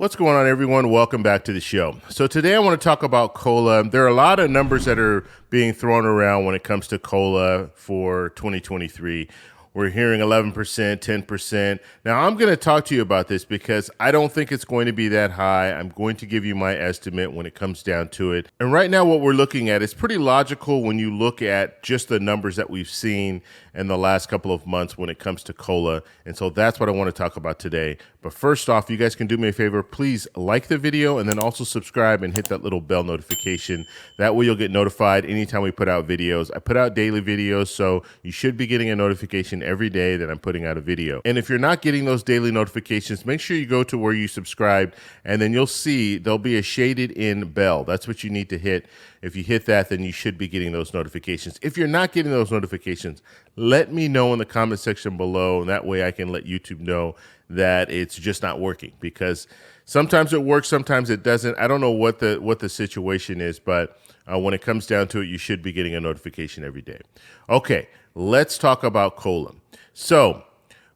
What's going on, everyone? Welcome back to the show. So today I want to talk about COLA. There are a lot of numbers that are being thrown around when it comes to COLA for 2023. We're hearing 11%, 10%. Now, I'm going to talk to you about this because I don't think it's going to be that high. I'm going to give you my estimate when it comes down to it. And right now, what we're looking at is pretty logical when you look at just the numbers that we've seen in the last couple of months when it comes to COLA. And so that's what I want to talk about today. But first off, you guys can do me a favor. Please like the video and then also subscribe and hit that little bell notification. That way you'll get notified anytime we put out videos. I put out daily videos, so you should be getting a notification every day that I'm putting out a video. And if you're not getting those daily notifications, make sure you go to where you subscribed, and then you'll see there'll be a shaded in bell. That's what you need to hit. If you hit that, then you should be getting those notifications. If you're not getting those notifications, let me know in the comment section below, and that way I can let YouTube know that it's just not working, because sometimes it works, sometimes it doesn't. I don't know what the situation is, but when it comes down to it, you should be getting a notification every day. Okay, let's talk about COLA. So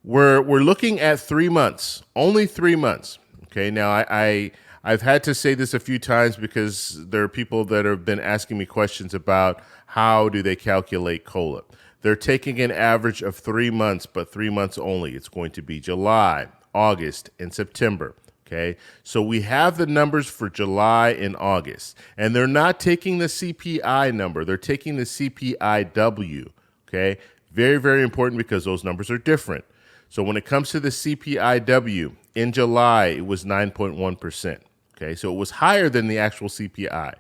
we're looking at 3 months, only 3 months. Okay, now I've had to say this a few times because there are people that have been asking me questions about how do they calculate COLA. They're taking an average of 3 months, but 3 months only. It's going to be July, August, and September. Okay, so we have the numbers for July and August, and they're not taking the CPI number. They're taking the CPIW. Okay, very, very important because those numbers are different. So when it comes to the CPIW, in July, it was 9.1%. Okay, so it was higher than the actual CPI.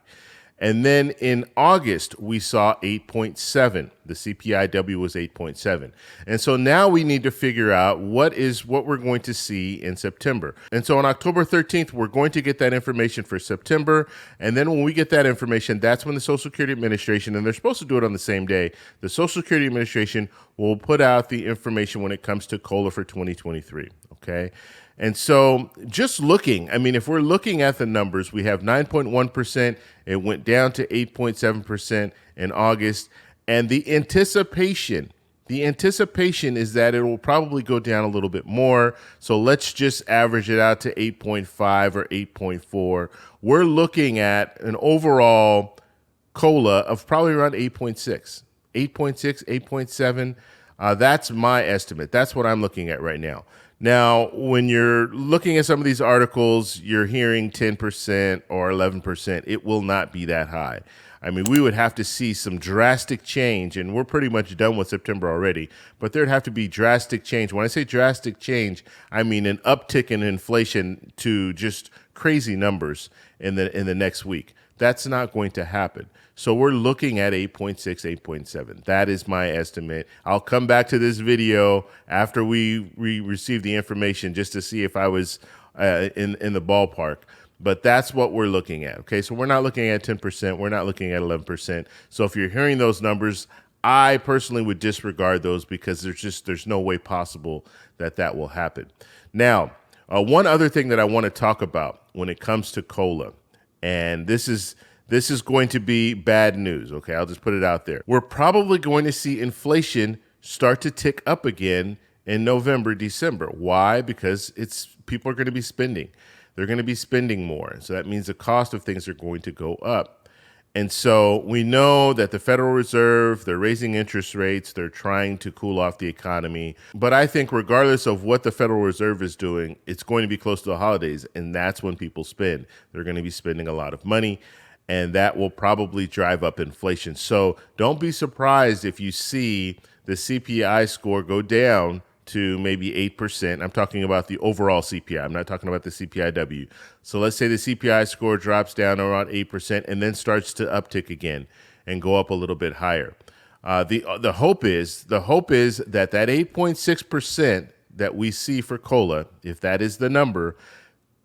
And then in August, we saw 8.7. The CPIW was 8.7. And so now we need to figure out what we're going to see in September. And so on October 13th, we're going to get that information for September. And then when we get that information, that's when the Social Security Administration, and they're supposed to do it on the same day, the Social Security Administration will put out the information when it comes to COLA for 2023. Okay. And so just looking, I mean, if we're looking at the numbers, we have 9.1%. It went down to 8.7% in August. And the anticipation is that it will probably go down a little bit more. So let's just average it out to 8.5 or 8.4. We're looking at an overall COLA of probably around 8.6, 8.7. That's my estimate. That's what I'm looking at right now. Now, when you're looking at some of these articles, you're hearing 10% or 11%. It will not be that high. I mean, we would have to see some drastic change, and we're pretty much done with September already, but there'd have to be drastic change. When I say drastic change, I mean an uptick in inflation to just crazy numbers in the next week. That's not going to happen. So we're looking at 8.6, 8.7. That is my estimate. I'll come back to this video after we receive the information just to see if I was in the ballpark. But that's what we're looking at. Okay, so we're not looking at 10%. We're not looking at 11%. So if you're hearing those numbers, I personally would disregard those because there's no way possible that will happen. Now, one other thing that I want to talk about when it comes to COLA, and this is going to be bad news, okay? I'll just put it out there. We're probably going to see inflation start to tick up again in November, December. Why? Because people are going to be spending. They're going to be spending more. So that means the cost of things are going to go up. And so we know that the Federal Reserve, they're raising interest rates. They're trying to cool off the economy. But I think regardless of what the Federal Reserve is doing, it's going to be close to the holidays, and that's when people spend. They're going to be spending a lot of money, and that will probably drive up inflation. So don't be surprised if you see the CPI score go down to maybe 8%. I'm talking about the overall CPI. I'm not talking about the CPIW. So let's say the CPI score drops down around 8% and then starts to uptick again and go up a little bit higher. The hope is that 8.6% that we see for COLA, if that is the number,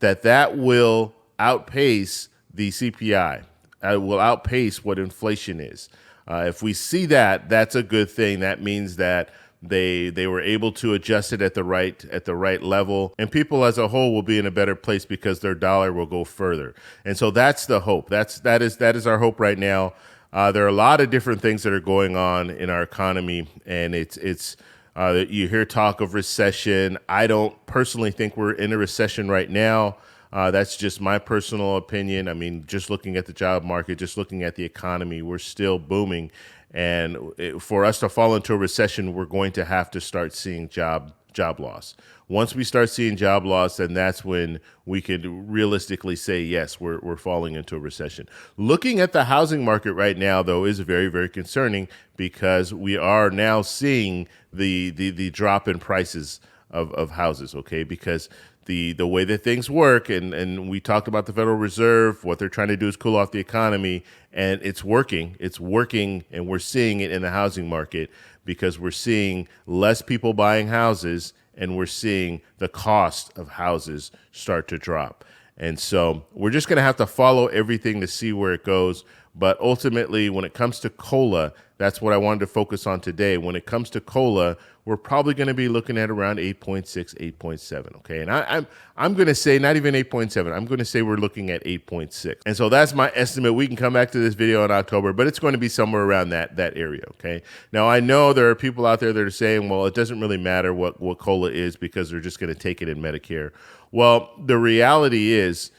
that will outpace the CPI. It will outpace what inflation is. If we see that, that's a good thing. That means that they were able to adjust it at the right level, and people as a whole will be in a better place because their dollar will go further. And so that's the hope. That is our hope right now. There are a lot of different things that are going on in our economy, and you hear talk of recession. I don't personally think we're in a recession right now. That's just my personal opinion. I mean, just looking at the job market, just looking at the economy, we're still booming. And for us to fall into a recession, we're going to have to start seeing job loss. Once we start seeing job loss, then that's when we could realistically say, yes, we're falling into a recession. Looking at the housing market right now, though, is very, very concerning because we are now seeing the drop in prices of houses, okay? Because the way that things work, and we talked about the Federal Reserve, what they're trying to do is cool off the economy, and it's working, and we're seeing it in the housing market because we're seeing less people buying houses, and we're seeing the cost of houses start to drop. And so we're just going to have to follow everything to see where it goes. But ultimately, when it comes to COLA, that's what I wanted to focus on today. When it comes to COLA, we're probably going to be looking at around 8.6, 8.7, okay? And I'm going to say not even 8.7. I'm going to say we're looking at 8.6. And so that's my estimate. We can come back to this video in October, but it's going to be somewhere around that area, okay? Now, I know there are people out there that are saying, well, it doesn't really matter what COLA is because they're just going to take it in Medicare. Well, the reality is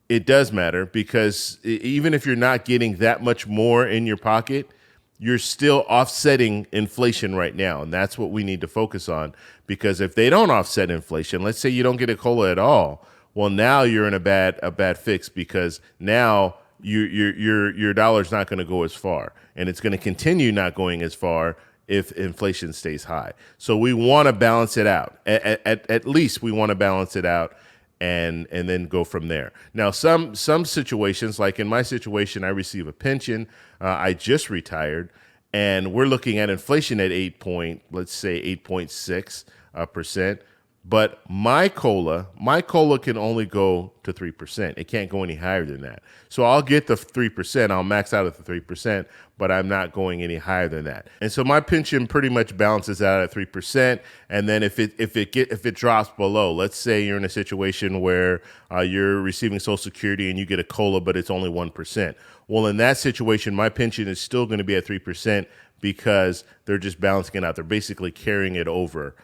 it does matter because even if you're not getting that much more in your pocket, you're still offsetting inflation right now. And that's what we need to focus on, because if they don't offset inflation, let's say you don't get a COLA at all, well, now you're in a bad fix because now your dollar's not going to go as far, and it's going to continue not going as far if inflation stays high. So we want to balance it out. At least we want to balance it out and then go from there. Now, some situations, like in my situation, I receive a pension. I just retired, and we're looking at inflation at 8.6%. But my COLA can only go to 3%. It can't go any higher than that. So I'll get the 3%. I'll max out at the 3%, but I'm not going any higher than that. And so my pension pretty much balances out at 3%. And then if it drops below, let's say you're in a situation where you're receiving Social Security and you get a COLA, but it's only 1%. Well, in that situation, my pension is still going to be at 3% because they're just balancing it out. They're basically carrying it over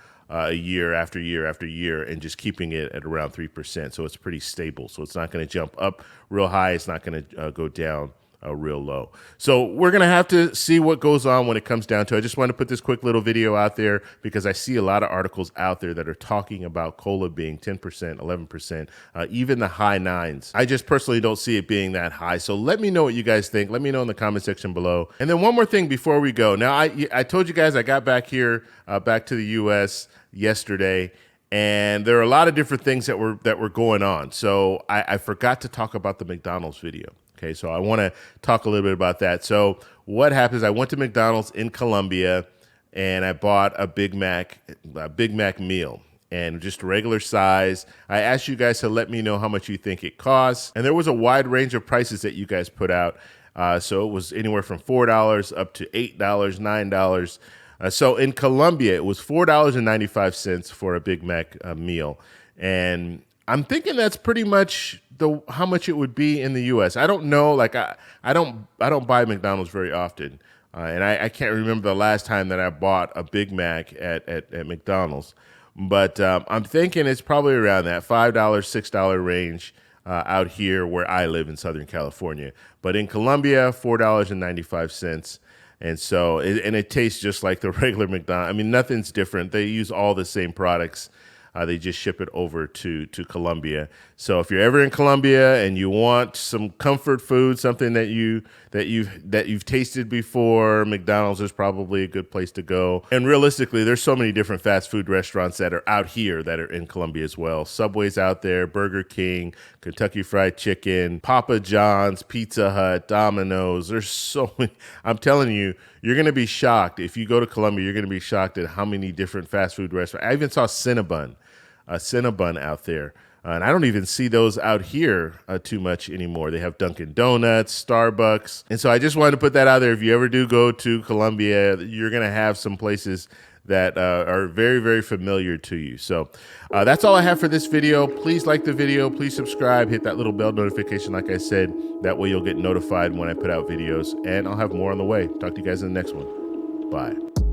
year after year after year and just keeping it at around 3%. So it's pretty stable. So it's not going to jump up real high. It's not going to go down real low. So we're going to have to see what goes on when it comes down to it. I just want to put this quick little video out there because I see a lot of articles out there that are talking about COLA being 10%, 11%, even the high 9s. I just personally don't see it being that high. So let me know what you guys think. Let me know in the comment section below. And then one more thing before we go. Now, I told you guys I got back here, back to the U.S. yesterday, and there are a lot of different things that were going on. So I forgot to talk about the McDonald's video. Okay, so I want to talk a little bit about that. So what happens, I went to McDonald's in Colombia, and I bought a Big Mac meal, and just regular size. I asked you guys to let me know how much you think it costs, and there was a wide range of prices that you guys put out. So it was anywhere from $4 up to $8, $9. So in Colombia, it was $4.95 for a Big Mac meal, and I'm thinking that's pretty much how much it would be in the U.S. I don't know. Like I don't buy McDonald's very often, and I can't remember the last time that I bought a Big Mac at McDonald's. But I'm thinking it's probably around that $5, $6 range out here where I live in Southern California. But in Colombia, $4.95. And so, it tastes just like the regular McDonald's. I mean, nothing's different. They use all the same products. They just ship it over to Colombia. So if you're ever in Colombia and you want some comfort food, something that you've tasted before, McDonald's is probably a good place to go. And realistically, there's so many different fast food restaurants that are out here that are in Colombia as well. Subway's out there, Burger King, Kentucky Fried Chicken, Papa John's, Pizza Hut, Domino's. There's so many. I'm telling you, you're going to be shocked. If you go to Colombia, you're going to be shocked at how many different fast food restaurants. I even saw Cinnabon out there. And I don't even see those out here too much anymore. They have Dunkin' Donuts, Starbucks. And so I just wanted to put that out there. If you ever do go to Colombia, you're going to have some places that are very, very familiar to you. So that's all I have for this video. Please like the video. Please subscribe. Hit that little bell notification, like I said. That way you'll get notified when I put out videos. And I'll have more on the way. Talk to you guys in the next one. Bye.